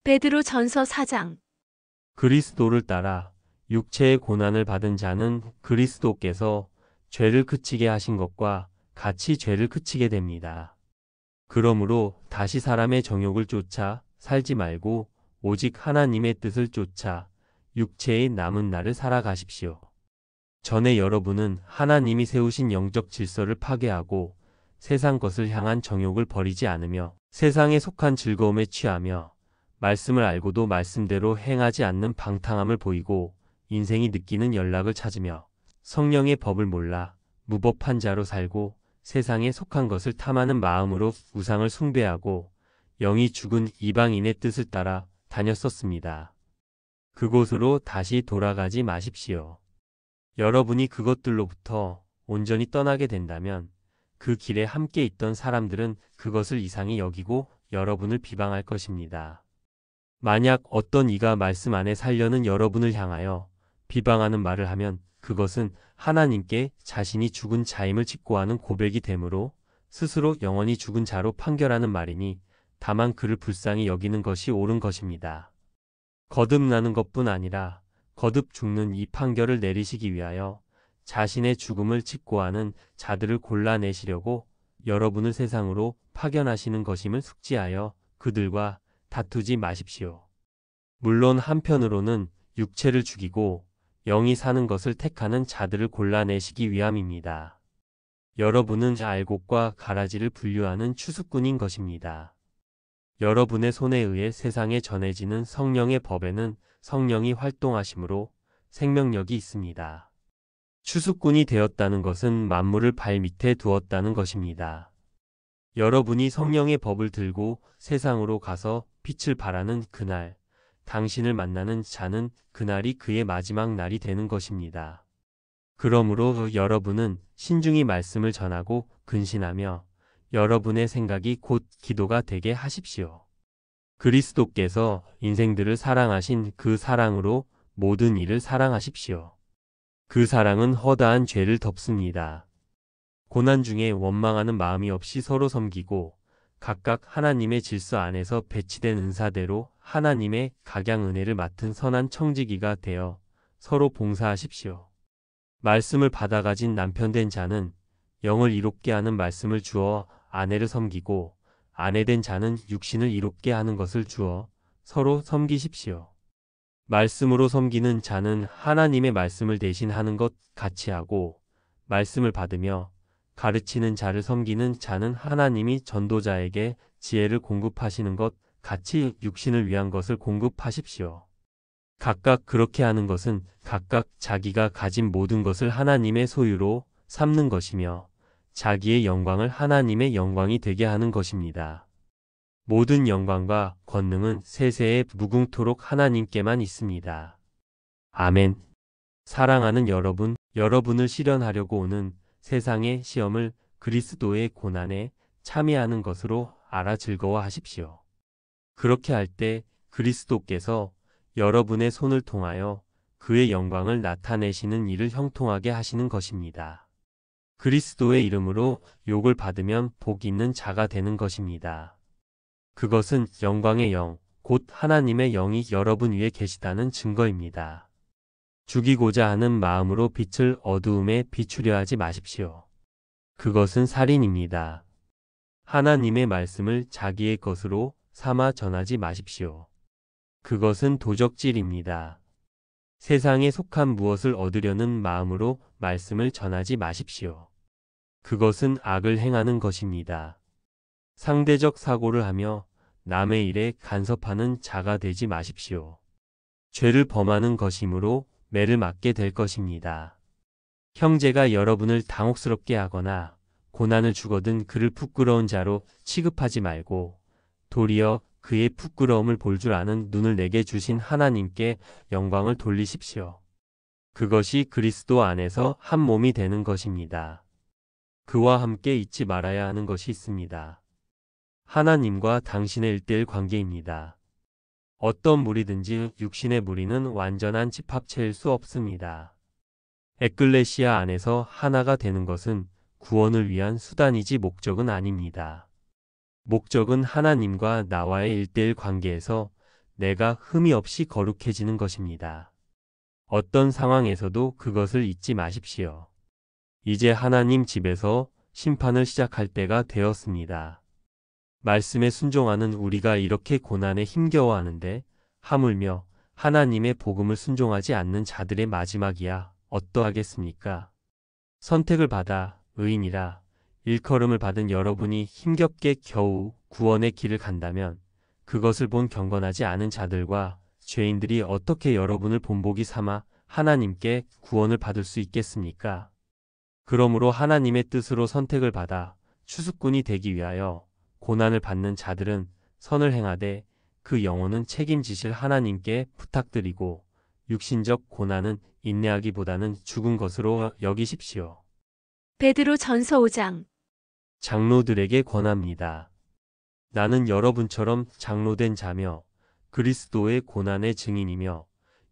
베드로전서 4장. 그리스도를 따라 육체의 고난을 받은 자는 그리스도께서 죄를 그치게 하신 것과 같이 죄를 그치게 됩니다. 그러므로 다시 사람의 정욕을 쫓아 살지 말고 오직 하나님의 뜻을 쫓아 육체의 남은 날을 살아가십시오. 전에 여러분은 하나님이 세우신 영적 질서를 파괴하고 세상 것을 향한 정욕을 버리지 않으며 세상에 속한 즐거움에 취하며 말씀을 알고도 말씀대로 행하지 않는 방탕함을 보이고 인생이 느끼는 연락을 찾으며 성령의 법을 몰라 무법한 자로 살고 세상에 속한 것을 탐하는 마음으로 우상을 숭배하고 영이 죽은 이방인의 뜻을 따라 다녔었습니다. 그곳으로 다시 돌아가지 마십시오. 여러분이 그것들로부터 온전히 떠나게 된다면 그 길에 함께 있던 사람들은 그것을 이상히 여기고 여러분을 비방할 것입니다. 만약 어떤 이가 말씀 안에 살려는 여러분을 향하여 비방하는 말을 하면 그것은 하나님께 자신이 죽은 자임을 직고하는 고백이 되므로 스스로 영원히 죽은 자로 판결하는 말이니 다만 그를 불쌍히 여기는 것이 옳은 것입니다. 거듭나는 것뿐 아니라 거듭 죽는 이 판결을 내리시기 위하여 자신의 죽음을 직고하는 자들을 골라내시려고 여러분을 세상으로 파견하시는 것임을 숙지하여 그들과 다투지 마십시오. 물론 한편으로는 육체를 죽이고 영이 사는 것을 택하는 자들을 골라내시기 위함입니다. 여러분은 알곡과 가라지를 분류하는 추수꾼인 것입니다. 여러분의 손에 의해 세상에 전해지는 성령의 법에는 성령이 활동하심으로 생명력이 있습니다. 추수꾼이 되었다는 것은 만물을 발밑에 두었다는 것입니다. 여러분이 성령의 법을 들고 세상으로 가서 빛을 발하는 그날, 당신을 만나는 자는 그날이 그의 마지막 날이 되는 것입니다. 그러므로 여러분은 신중히 말씀을 전하고 근신하며 여러분의 생각이 곧 기도가 되게 하십시오. 그리스도께서 인생들을 사랑하신 그 사랑으로 모든 일을 사랑하십시오. 그 사랑은 허다한 죄를 덮습니다. 고난 중에 원망하는 마음이 없이 서로 섬기고 각각 하나님의 질서 안에서 배치된 은사대로 하나님의 각양 은혜를 맡은 선한 청지기가 되어 서로 봉사하십시오. 말씀을 받아 가진 남편 된 자는 영을 이롭게 하는 말씀을 주어 아내를 섬기고 아내 된 자는 육신을 이롭게 하는 것을 주어 서로 섬기십시오. 말씀으로 섬기는 자는 하나님의 말씀을 대신하는 것 같이 하고 말씀을 받으며 가르치는 자를 섬기는 자는 하나님이 전도자에게 지혜를 공급하시는 것 같이 육신을 위한 것을 공급하십시오. 각각 그렇게 하는 것은 각각 자기가 가진 모든 것을 하나님의 소유로 삼는 것이며 자기의 영광을 하나님의 영광이 되게 하는 것입니다. 모든 영광과 권능은 세세에 무궁토록 하나님께만 있습니다. 아멘. 사랑하는 여러분, 여러분을 실현하려고 오는 세상의 시험을 그리스도의 고난에 참여하는 것으로 알아 즐거워하십시오. 그렇게 할 때 그리스도께서 여러분의 손을 통하여 그의 영광을 나타내시는 일을 형통하게 하시는 것입니다. 그리스도의 이름으로 욕을 받으면 복 있는 자가 되는 것입니다. 그것은 영광의 영, 곧 하나님의 영이 여러분 위에 계시다는 증거입니다. 죽이고자 하는 마음으로 빛을 어두움에 비추려 하지 마십시오. 그것은 살인입니다. 하나님의 말씀을 자기의 것으로 삼아 전하지 마십시오. 그것은 도적질입니다. 세상에 속한 무엇을 얻으려는 마음으로 말씀을 전하지 마십시오. 그것은 악을 행하는 것입니다. 상대적 사고를 하며 남의 일에 간섭하는 자가 되지 마십시오. 죄를 범하는 것이므로 매를 맞게 될 것입니다. 형제가 여러분을 당혹스럽게 하거나 고난을 주거든 그를 부끄러운 자로 취급하지 말고 도리어 그의 부끄러움을 볼 줄 아는 눈을 내게 주신 하나님께 영광을 돌리십시오. 그것이 그리스도 안에서 한 몸이 되는 것입니다. 그와 함께 잊지 말아야 하는 것이 있습니다. 하나님과 당신의 1:1 관계입니다. 어떤 무리든지 육신의 무리는 완전한 집합체일 수 없습니다. 에클레시아 안에서 하나가 되는 것은 구원을 위한 수단이지 목적은 아닙니다. 목적은 하나님과 나와의 1:1 관계에서 내가 흠이 없이 거룩해지는 것입니다. 어떤 상황에서도 그것을 잊지 마십시오. 이제 하나님 집에서 심판을 시작할 때가 되었습니다. 말씀에 순종하는 우리가 이렇게 고난에 힘겨워하는데 하물며 하나님의 복음을 순종하지 않는 자들의 마지막이야 어떠하겠습니까? 선택을 받아 의인이라 일컬음을 받은 여러분이 힘겹게 겨우 구원의 길을 간다면 그것을 본 경건하지 않은 자들과 죄인들이 어떻게 여러분을 본보기 삼아 하나님께 구원을 받을 수 있겠습니까? 그러므로 하나님의 뜻으로 선택을 받아 추수꾼이 되기 위하여 고난을 받는 자들은 선을 행하되 그 영혼은 책임지실 하나님께 부탁드리고 육신적 고난은 인내하기보다는 죽은 것으로 여기십시오. 베드로 전서 5장. 장로들에게 권합니다. 나는 여러분처럼 장로된 자며 그리스도의 고난의 증인이며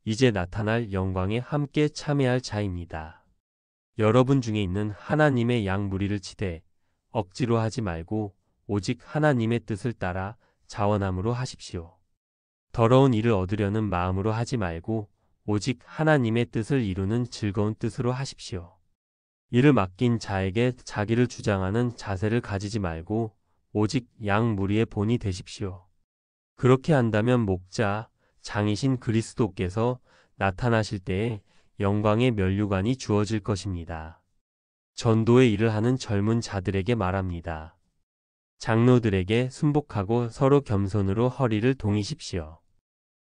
이제 나타날 영광에 함께 참여할 자입니다. 여러분 중에 있는 하나님의 양 무리를 치되 억지로 하지 말고 오직 하나님의 뜻을 따라 자원함으로 하십시오. 더러운 일을 얻으려는 마음으로 하지 말고 오직 하나님의 뜻을 이루는 즐거운 뜻으로 하십시오. 이를 맡긴 자에게 자기를 주장하는 자세를 가지지 말고 오직 양 무리의 본이 되십시오. 그렇게 한다면 목자, 장이신 그리스도께서 나타나실 때에 영광의 면류관이 주어질 것입니다. 전도의 일을 하는 젊은 자들에게 말합니다. 장로들에게 순복하고 서로 겸손으로 허리를 동이십시오.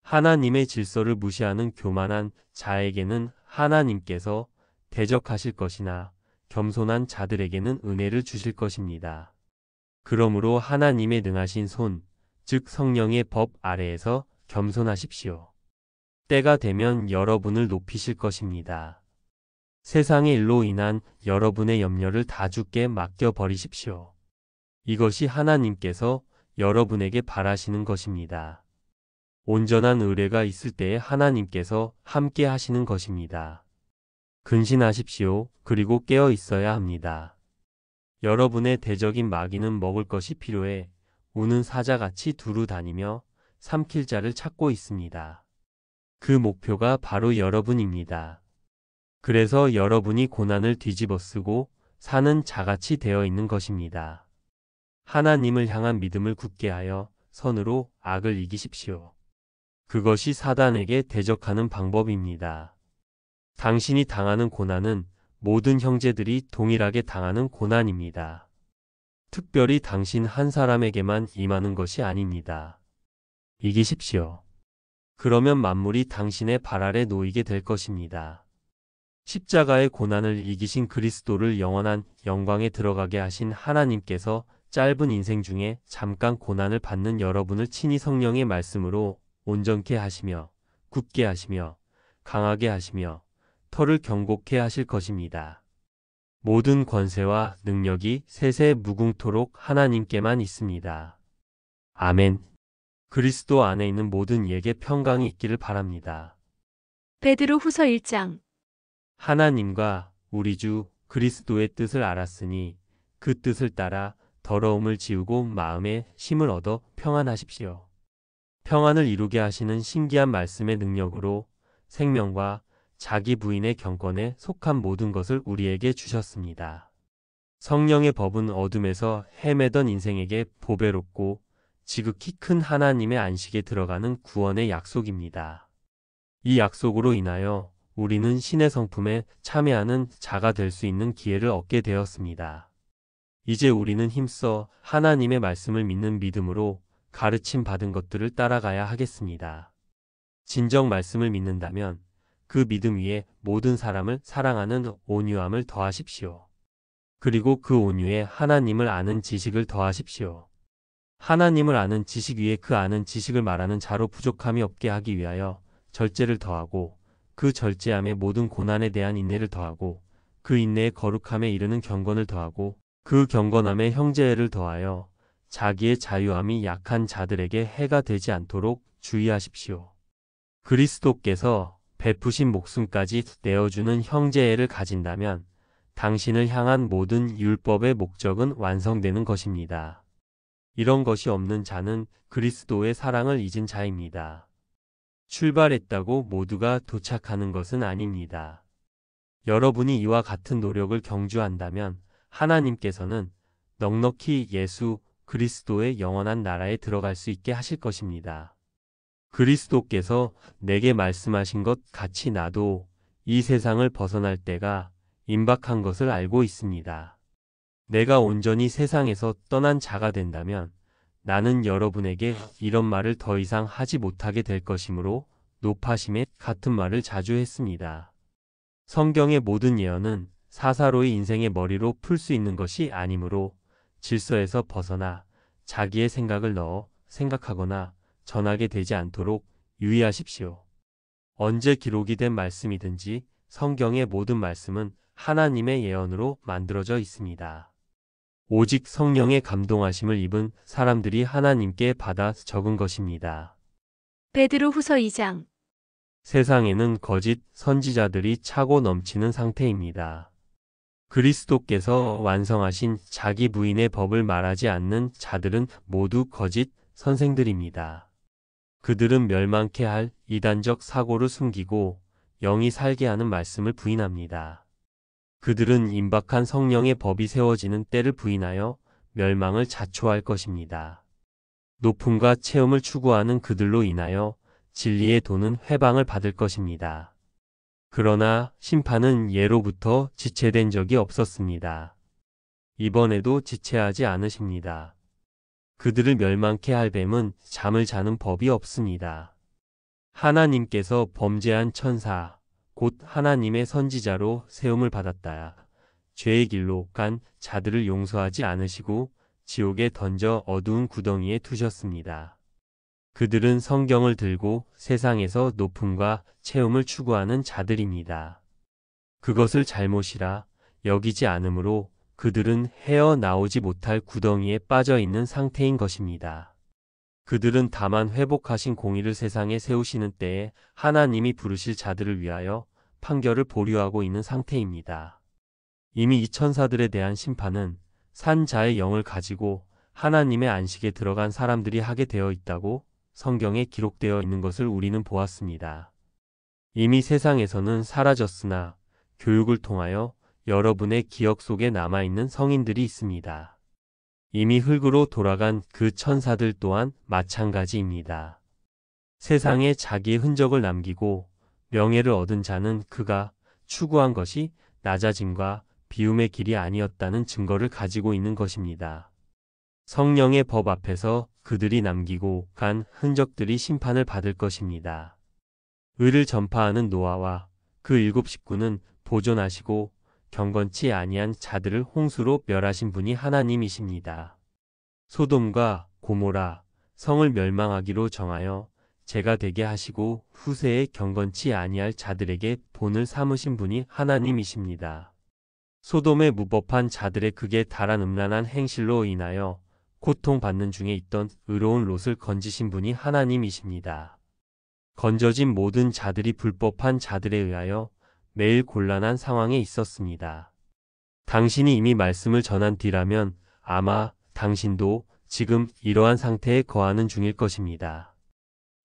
하나님의 질서를 무시하는 교만한 자에게는 하나님께서 대적하실 것이나 겸손한 자들에게는 은혜를 주실 것입니다. 그러므로 하나님의 능하신 손, 즉 성령의 법 아래에서 겸손하십시오. 때가 되면 여러분을 높이실 것입니다. 세상의 일로 인한 여러분의 염려를 다 주께 맡겨버리십시오. 이것이 하나님께서 여러분에게 바라시는 것입니다. 온전한 의뢰가 있을 때에 하나님께서 함께 하시는 것입니다. 근신하십시오. 그리고 깨어 있어야 합니다. 여러분의 대적인 마귀는 먹을 것이 필요해 우는 사자같이 두루 다니며 삼킬 자를 찾고 있습니다. 그 목표가 바로 여러분입니다. 그래서 여러분이 고난을 뒤집어쓰고 사는 자같이 되어 있는 것입니다. 하나님을 향한 믿음을 굳게 하여 선으로 악을 이기십시오. 그것이 사단에게 대적하는 방법입니다. 당신이 당하는 고난은 모든 형제들이 동일하게 당하는 고난입니다. 특별히 당신 한 사람에게만 임하는 것이 아닙니다. 이기십시오. 그러면 만물이 당신의 발 아래 놓이게 될 것입니다. 십자가의 고난을 이기신 그리스도를 영원한 영광에 들어가게 하신 하나님께서 짧은 인생 중에 잠깐 고난을 받는 여러분을 친히 성령의 말씀으로 온전케 하시며 굳게 하시며 강하게 하시며 털을 경고케 하실 것입니다. 모든 권세와 능력이 세세 무궁토록 하나님께만 있습니다. 아멘. 그리스도 안에 있는 모든 이에게 평강이 있기를 바랍니다. 베드로 후서 1장. 하나님과 우리 주 그리스도의 뜻을 알았으니 그 뜻을 따라 더러움을 지우고 마음에 힘을 얻어 평안하십시오. 평안을 이루게 하시는 신기한 말씀의 능력으로 생명과 자기 부인의 경건에 속한 모든 것을 우리에게 주셨습니다. 성령의 법은 어둠에서 헤매던 인생에게 보배롭고 지극히 큰 하나님의 안식에 들어가는 구원의 약속입니다. 이 약속으로 인하여 우리는 신의 성품에 참여하는 자가 될 수 있는 기회를 얻게 되었습니다. 이제 우리는 힘써 하나님의 말씀을 믿는 믿음으로 가르침 받은 것들을 따라가야 하겠습니다. 진정 말씀을 믿는다면 그 믿음 위에 모든 사람을 사랑하는 온유함을 더하십시오. 그리고 그 온유에 하나님을 아는 지식을 더하십시오. 하나님을 아는 지식 위에 그 아는 지식을 말하는 자로 부족함이 없게 하기 위하여 절제를 더하고 그 절제함에 모든 고난에 대한 인내를 더하고 그 인내에 거룩함에 이르는 경건을 더하고 그 경건함에 형제애를 더하여 자기의 자유함이 약한 자들에게 해가 되지 않도록 주의하십시오. 그리스도께서 베푸신 목숨까지 내어주는 형제애를 가진다면 당신을 향한 모든 율법의 목적은 완성되는 것입니다. 이런 것이 없는 자는 그리스도의 사랑을 잊은 자입니다. 출발했다고 모두가 도착하는 것은 아닙니다. 여러분이 이와 같은 노력을 경주한다면 하나님께서는 넉넉히 예수 그리스도의 영원한 나라에 들어갈 수 있게 하실 것입니다. 그리스도께서 내게 말씀하신 것 같이 나도 이 세상을 벗어날 때가 임박한 것을 알고 있습니다. 내가 온전히 세상에서 떠난 자가 된다면 나는 여러분에게 이런 말을 더 이상 하지 못하게 될 것이므로 노파심에 같은 말을 자주 했습니다. 성경의 모든 예언은 사사로이 인생의 머리로 풀 수 있는 것이 아니므로 질서에서 벗어나 자기의 생각을 넣어 생각하거나 전하게 되지 않도록 유의하십시오. 언제 기록이 된 말씀이든지 성경의 모든 말씀은 하나님의 예언으로 만들어져 있습니다. 오직 성령의 감동하심을 입은 사람들이 하나님께 받아 적은 것입니다. 베드로 후서 2장. 세상에는 거짓 선지자들이 차고 넘치는 상태입니다. 그리스도께서 완성하신 자기 부인의 법을 말하지 않는 자들은 모두 거짓 선생들입니다. 그들은 멸망케 할 이단적 사고를 숨기고 영이 살게 하는 말씀을 부인합니다. 그들은 임박한 성령의 법이 세워지는 때를 부인하여 멸망을 자초할 것입니다. 높음과 체험을 추구하는 그들로 인하여 진리의 도는 회방을 받을 것입니다. 그러나 심판은 예로부터 지체된 적이 없었습니다. 이번에도 지체하지 않으십니다. 그들을 멸망케 할 뱀은 잠을 자는 법이 없습니다. 하나님께서 범죄한 천사, 곧 하나님의 선지자로 세움을 받았다. 죄의 길로 간 자들을 용서하지 않으시고 지옥에 던져 어두운 구덩이에 두셨습니다. 그들은 성경을 들고 세상에서 높음과 체험을 추구하는 자들입니다. 그것을 잘못이라 여기지 않으므로 그들은 헤어나오지 못할 구덩이에 빠져 있는 상태인 것입니다. 그들은 다만 회복하신 공의를 세상에 세우시는 때에 하나님이 부르실 자들을 위하여 판결을 보류하고 있는 상태입니다. 이미 이 천사들에 대한 심판은 산 자의 영을 가지고 하나님의 안식에 들어간 사람들이 하게 되어 있다고 성경에 기록되어 있는 것을 우리는 보았습니다. 이미 세상에서는 사라졌으나 교육을 통하여 여러분의 기억 속에 남아있는 성인들이 있습니다. 이미 흙으로 돌아간 그 천사들 또한 마찬가지입니다. 세상에 자기의 흔적을 남기고 명예를 얻은 자는 그가 추구한 것이 낮아짐과 비움의 길이 아니었다는 증거를 가지고 있는 것입니다. 성령의 법 앞에서 그들이 남기고 간 흔적들이 심판을 받을 것입니다. 의를 전파하는 노아와 그 7 식구는 보존하시고 경건치 아니한 자들을 홍수로 멸하신 분이 하나님이십니다. 소돔과 고모라 성을 멸망하기로 정하여 죄가 되게 하시고 후세에 경건치 아니할 자들에게 본을 삼으신 분이 하나님이십니다. 소돔의 무법한 자들의 극에 달한 음란한 행실로 인하여 고통받는 중에 있던 의로운 롯을 건지신 분이 하나님이십니다. 건져진 모든 자들이 불법한 자들에 의하여 매일 곤란한 상황에 있었습니다. 당신이 이미 말씀을 전한 뒤라면 아마 당신도 지금 이러한 상태에 거하는 중일 것입니다.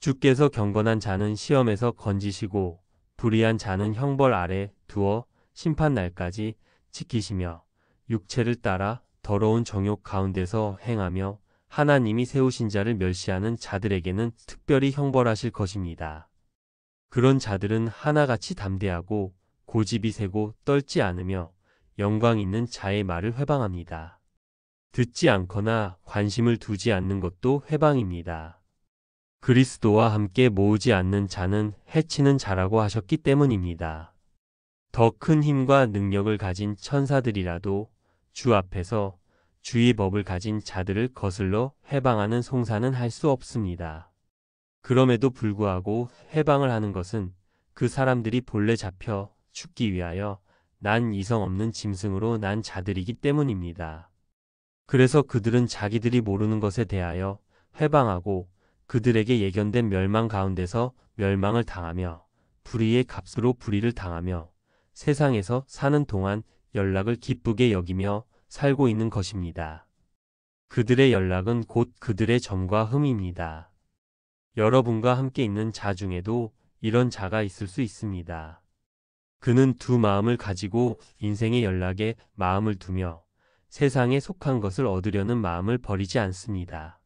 주께서 경건한 자는 시험에서 건지시고 불의한 자는 형벌 아래 두어 심판날까지 지키시며 육체를 따라 더러운 정욕 가운데서 행하며 하나님이 세우신 자를 멸시하는 자들에게는 특별히 형벌하실 것입니다. 그런 자들은 하나같이 담대하고 고집이 세고 떨지 않으며 영광 있는 자의 말을 회방합니다. 듣지 않거나 관심을 두지 않는 것도 회방입니다. 그리스도와 함께 모으지 않는 자는 해치는 자라고 하셨기 때문입니다. 더 큰 힘과 능력을 가진 천사들이라도 주 앞에서 주의 법을 가진 자들을 거슬러 해방하는 송사는 할 수 없습니다. 그럼에도 불구하고 해방을 하는 것은 그 사람들이 본래 잡혀 죽기 위하여 난 이성 없는 짐승으로 난 자들이기 때문입니다. 그래서 그들은 자기들이 모르는 것에 대하여 해방하고 그들에게 예견된 멸망 가운데서 멸망을 당하며 불의의 값으로 불의를 당하며 세상에서 사는 동안 연락을 기쁘게 여기며 살고 있는 것입니다. 그들의 연락은 곧 그들의 점과 흠입니다. 여러분과 함께 있는 자 중에도 이런 자가 있을 수 있습니다. 그는 두 마음을 가지고 인생의 연락에 마음을 두며 세상에 속한 것을 얻으려는 마음을 버리지 않습니다.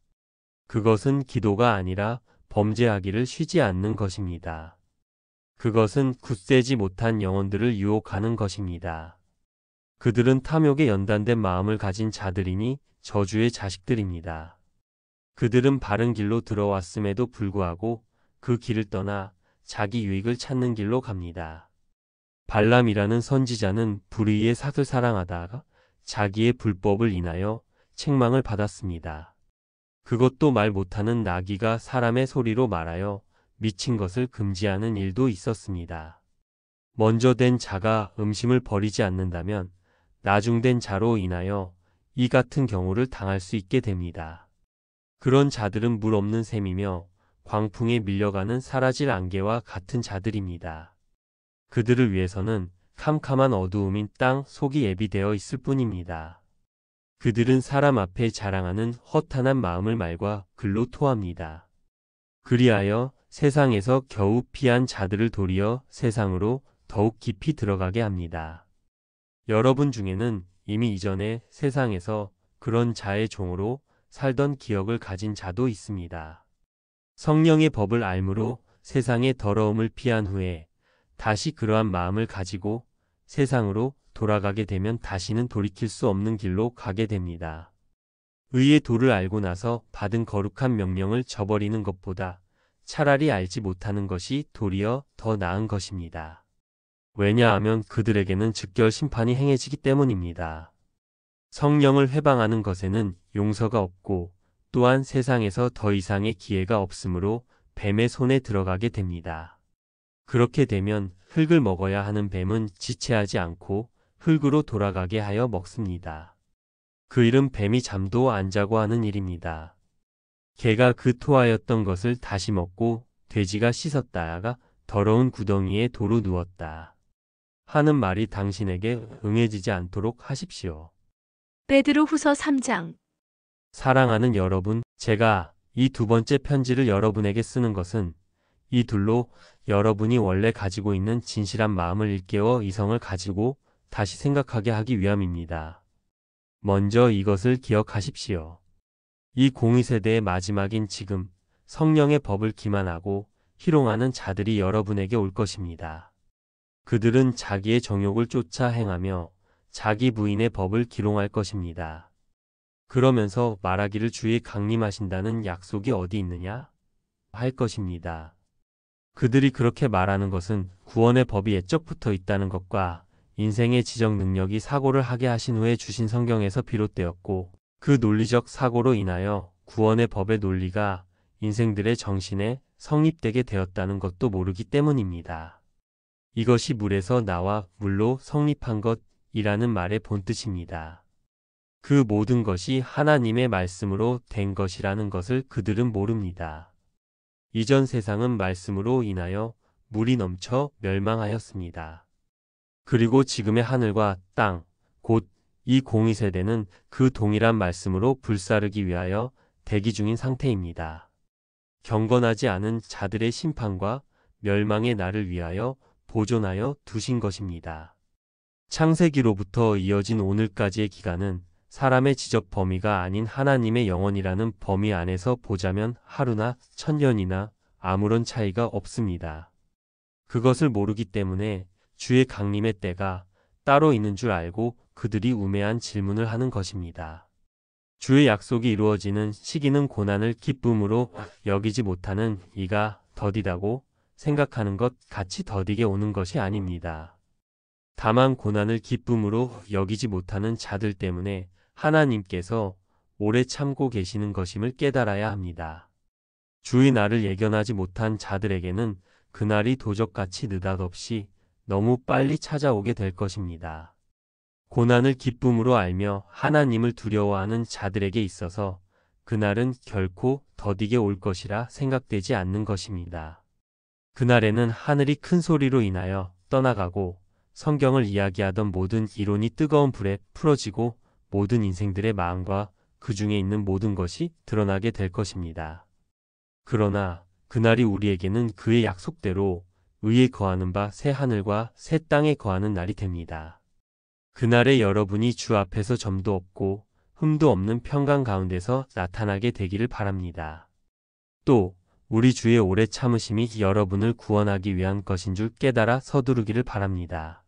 그것은 기도가 아니라 범죄하기를 쉬지 않는 것입니다. 그것은 굳세지 못한 영혼들을 유혹하는 것입니다. 그들은 탐욕에 연단된 마음을 가진 자들이니 저주의 자식들입니다. 그들은 바른 길로 들어왔음에도 불구하고 그 길을 떠나 자기 유익을 찾는 길로 갑니다. 발람이라는 선지자는 불의의 삭을 사랑하다가 자기의 불법을 인하여 책망을 받았습니다. 그것도 말 못하는 나귀가 사람의 소리로 말하여 미친 것을 금지하는 일도 있었습니다. 먼저 된 자가 음심을 버리지 않는다면 나중된 자로 인하여 이 같은 경우를 당할 수 있게 됩니다. 그런 자들은 물 없는 샘이며 광풍에 밀려가는 사라질 안개와 같은 자들입니다. 그들을 위해서는 캄캄한 어두움인 땅 속이 예비되어 있을 뿐입니다. 그들은 사람 앞에 자랑하는 허탄한 마음을 말과 글로 토합니다. 그리하여 세상에서 겨우 피한 자들을 도리어 세상으로 더욱 깊이 들어가게 합니다. 여러분 중에는 이미 이전에 세상에서 그런 자의 종으로 살던 기억을 가진 자도 있습니다. 성령의 법을 알므로 세상의 더러움을 피한 후에 다시 그러한 마음을 가지고 세상으로 돌아가게 되면 다시는 돌이킬 수 없는 길로 가게 됩니다. 의의 도를 알고 나서 받은 거룩한 명령을 저버리는 것보다 차라리 알지 못하는 것이 도리어 더 나은 것입니다. 왜냐하면 그들에게는 즉결 심판이 행해지기 때문입니다. 성령을 회방하는 것에는 용서가 없고 또한 세상에서 더 이상의 기회가 없으므로 뱀의 손에 들어가게 됩니다. 그렇게 되면 흙을 먹어야 하는 뱀은 지체하지 않고 흙으로 돌아가게 하여 먹습니다. 그 일은 뱀이 잠도 안 자고 하는 일입니다. 개가 그 토하였던 것을 다시 먹고 돼지가 씻었다가 더러운 구덩이에 도로 누웠다 하는 말이 당신에게 응해지지 않도록 하십시오. 베드로 후서 3장. 사랑하는 여러분, 제가 이 두 번째 편지를 여러분에게 쓰는 것은 이 둘로 여러분이 원래 가지고 있는 진실한 마음을 일깨워 이성을 가지고 다시 생각하게 하기 위함입니다. 먼저 이것을 기억하십시오. 이 공의세대의 마지막인 지금 성령의 법을 기만하고 희롱하는 자들이 여러분에게 올 것입니다. 그들은 자기의 정욕을 쫓아 행하며 자기 부인의 법을 기롱할 것입니다. 그러면서 말하기를 주의 강림하신다는 약속이 어디 있느냐? 할 것입니다. 그들이 그렇게 말하는 것은 구원의 법이 옛적부터 있다는 것과 인생의 지적 능력이 사고를 하게 하신 후에 주신 성경에서 비롯되었고 그 논리적 사고로 인하여 구원의 법의 논리가 인생들의 정신에 성립되게 되었다는 것도 모르기 때문입니다. 이것이 물에서 나와 물로 성립한 것이라는 말의 본뜻입니다. 그 모든 것이 하나님의 말씀으로 된 것이라는 것을 그들은 모릅니다. 이전 세상은 말씀으로 인하여 물이 넘쳐 멸망하였습니다. 그리고 지금의 하늘과 땅, 곧 이 공의세대는 그 동일한 말씀으로 불사르기 위하여 대기 중인 상태입니다. 경건하지 않은 자들의 심판과 멸망의 날을 위하여 보존하여 두신 것입니다. 창세기로부터 이어진 오늘까지의 기간은 사람의 지적 범위가 아닌 하나님의 영원이라는 범위 안에서 보자면 하루나 천년이나 아무런 차이가 없습니다. 그것을 모르기 때문에 주의 강림의 때가 따로 있는 줄 알고 그들이 우매한 질문을 하는 것입니다. 주의 약속이 이루어지는 시기는 고난을 기쁨으로 여기지 못하는 이가 더디다고 생각하는 것 같이 더디게 오는 것이 아닙니다. 다만 고난을 기쁨으로 여기지 못하는 자들 때문에 하나님께서 오래 참고 계시는 것임을 깨달아야 합니다. 주의 날을 예견하지 못한 자들에게는 그날이 도적같이 느닷없이 너무 빨리 찾아오게 될 것입니다. 고난을 기쁨으로 알며 하나님을 두려워하는 자들에게 있어서 그날은 결코 더디게 올 것이라 생각되지 않는 것입니다. 그날에는 하늘이 큰 소리로 인하여 떠나가고 성경을 이야기하던 모든 이론이 뜨거운 불에 풀어지고 모든 인생들의 마음과 그 중에 있는 모든 것이 드러나게 될 것입니다. 그러나 그날이 우리에게는 그의 약속대로 의에 거하는 바 새 하늘과 새 땅에 거하는 날이 됩니다. 그날에 여러분이 주 앞에서 점도 없고 흠도 없는 평강 가운데서 나타나게 되기를 바랍니다. 또 우리 주의 오래 참으심이 여러분을 구원하기 위한 것인 줄 깨달아 서두르기를 바랍니다.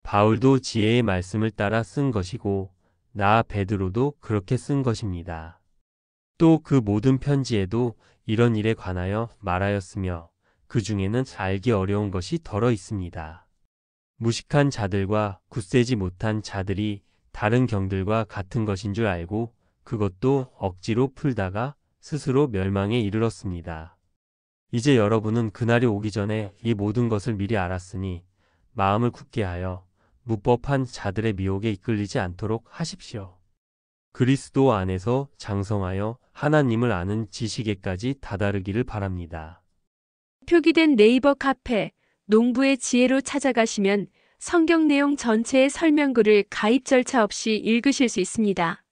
바울도 지혜의 말씀을 따라 쓴 것이고 나 베드로도 그렇게 쓴 것입니다. 또 그 모든 편지에도 이런 일에 관하여 말하였으며 그 중에는 알기 어려운 것이 덜어 있습니다. 무식한 자들과 굳세지 못한 자들이 다른 경들과 같은 것인 줄 알고 그것도 억지로 풀다가 스스로 멸망에 이르렀습니다. 이제 여러분은 그날이 오기 전에 이 모든 것을 미리 알았으니 마음을 굳게 하여 무법한 자들의 미혹에 이끌리지 않도록 하십시오. 그리스도 안에서 장성하여 하나님을 아는 지식에까지 다다르기를 바랍니다. 표기된 네이버 카페 농부의 지혜로 찾아가시면 성경 내용 전체의 설명글을 가입 절차 없이 읽으실 수 있습니다.